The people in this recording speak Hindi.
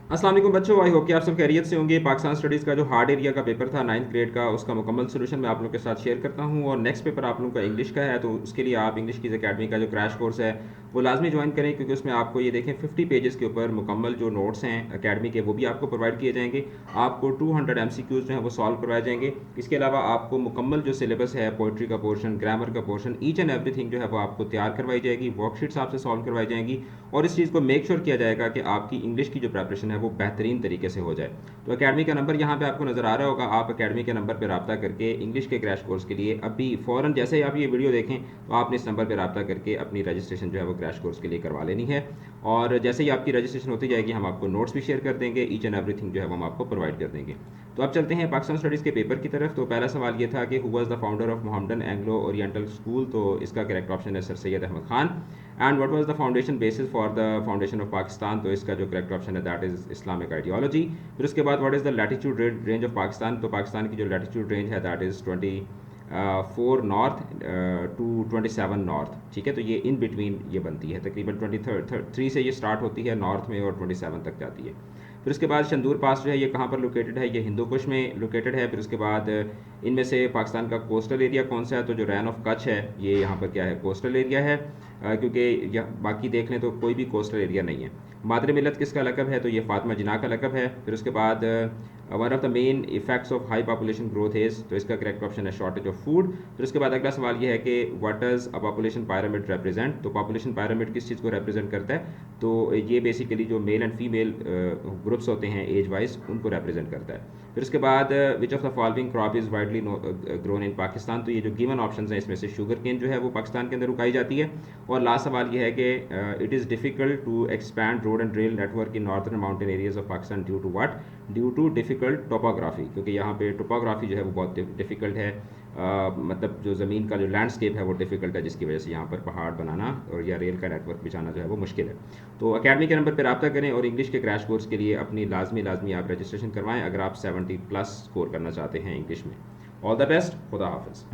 अस्सलाम वालेकुम बच्चों, आई होप कि आप सब खैरियत से होंगे। पाकिस्तान स्टडीज़ का जो हार्ड एरिया का पेपर था 9th ग्रेड का, उसका मुकम्मल सोल्यूशन मैं आप लोगों के साथ शेयर करता हूं। और नेक्स्ट पेपर आप लोगों का इंग्लिश का है, तो उसके लिए आप इंग्लिश की अकेडमी का जो क्रैश कोर्स है वो लाजमी ज्वाइन करें, क्योंकि उसमें आपको ये देखें 50 पेजेस के ऊपर मुकम्मल जो नोट्स हैं अकेडमी के वो भी आपको प्रोवाइड किए जाएंगे। आपको 200 MCQs जो हैं वो सॉल्व करवाए जाएंगे। इसके अलावा आपको मुकम्मल जो सिलेबस है, पोइट्री का पोर्शन, ग्रामर का पोर्शन, ईच एंड एवरीथिंग जो है वो आपको तैयार करवाई जाएगी। वर्कशीट्स आपसे सॉल्व करवाई जाएंगी और इस चीज़ को मेक श्योर किया जाएगा कि आपकी इंग्लिश की जो प्रेपरेशन है वो बेहतरीन तरीके से हो जाए। तो अकेडमी का नंबर यहाँ पे आपको नज़र आ रहा होगा। आप अकेडमी के नंबर पर रब्ता करके इंग्लिश के क्रैश कोर्स के लिए अभी फ़ौरन जैसे ही आप ये वीडियो देखें तो आपने इस नंबर पर रब्ता करके अपनी रजिस्ट्रेशन जो है वो क्रैश कोर्स के लिए करवा लेनी है। और जैसे ही आपकी रजिस्ट्रेशन होती जाएगी हम आपको नोट्स भी शेयर कर देंगे, ईच एंड एवरीथिंग जो है वो हम आपको प्रोवाइड कर देंगे। तो अब चलते हैं पाकिस्तान स्टडीज़ के पेपर की तरफ। तो पहला सवाल ये था कि who was the founder of Mohammedan Anglo Oriental school. तो इसका करेक्ट ऑप्शन है sir Syed Ahmad Khan. And what was the foundation basis for the foundation of Pakistan. तो इसका जो करेक्ट ऑप्शन है दैट इज इस्लामिक आइडियोलॉजी। फिर उसके बाद what is the latitude range of Pakistan. तो पाकिस्तान की जो लैटिट्यूड रेंज है that is 4 north to 27 north. ठीक है, तो ये इन बिटवीन ये बनती है, तकरीबन 23 से ये स्टार्ट होती है नॉर्थ में और 27 तक जाती है। फिर उसके बाद शंदूर पास जो है ये कहाँ पर लोकेटेड है, ये हिंदू कुश में लोकेटेड है। फिर उसके बाद इनमें से पाकिस्तान का कोस्टल एरिया कौन सा है। तो जो रैन ऑफ कच्छ है ये यहाँ पर क्या है, कोस्टल एरिया है, क्योंकि बाकी देख लें तो कोई भी कोस्टल एरिया नहीं है। मादर मिलत किसका लकब है। तो ये फातिमा जिना का लकब है। फिर उसके बाद one of the main effects of high population growth is. तो इसका करेक्ट ऑप्शन है शॉर्टेज ऑफ फूड। फिर उसके बाद अगला सवाल ये है कि what does a population pyramid represent. तो पॉपुलेशन पायरामिड किस चीज़ को रिप्रेजेंट करता है। तो ये बेसिकली जो मेल एंड फीमेल ग्रुप्स होते हैं एज वाइज उनको रिप्रेजेंट करता है। फिर उसके बाद which of the following crop is widely grown in Pakistan. तो ये जो गिवन ऑप्शन हैं इसमें से शुगर केन जो है वो पाकिस्तान के अंदर उगाई जाती है। और लास्ट सवाल ये है कि it is difficult to expand road and rail network in northern mountain areas of Pakistan due to what. Due to difficult topography, क्योंकि यहाँ पे टोपोग्राफी जो है वो बहुत डिफ़िकल्ट है। मतलब जो ज़मीन का जो लैंडस्केप है वो डिफ़िकल्ट है, जिसकी वजह से यहाँ पर पहाड़ बनाना और या रेल का नेटवर्क बिछाना जो है वो मुश्किल है। तो अकेडमी के नंबर पर रब्ता करें और इंग्लिश के क्रैश कोर्स के लिए अपनी लाजमी आप रजिस्ट्रेशन करवाएं अगर आप 70+ स्कोर करना चाहते हैं इंग्लिश में। ऑल द बेस्ट, खुदा हाफिज़।